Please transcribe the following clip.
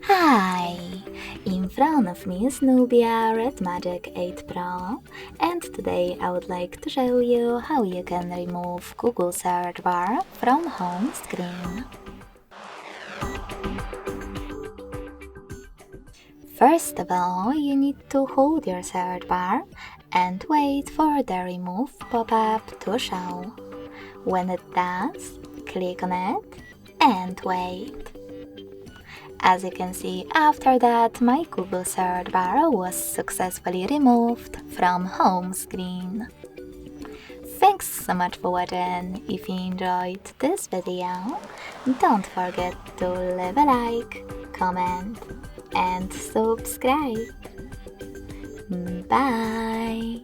Hi! In front of me is NUBIA Red Magic 8 Pro, and today I would like to show you how you can remove Google search bar from home screen. First of all, you need to hold your search bar and wait for the remove pop-up to show. When it does, click on it and wait. As you can see, after that, my Google search bar was successfully removed from home screen. Thanks so much for watching. If you enjoyed this video, don't forget to leave a like, comment, and subscribe. Bye!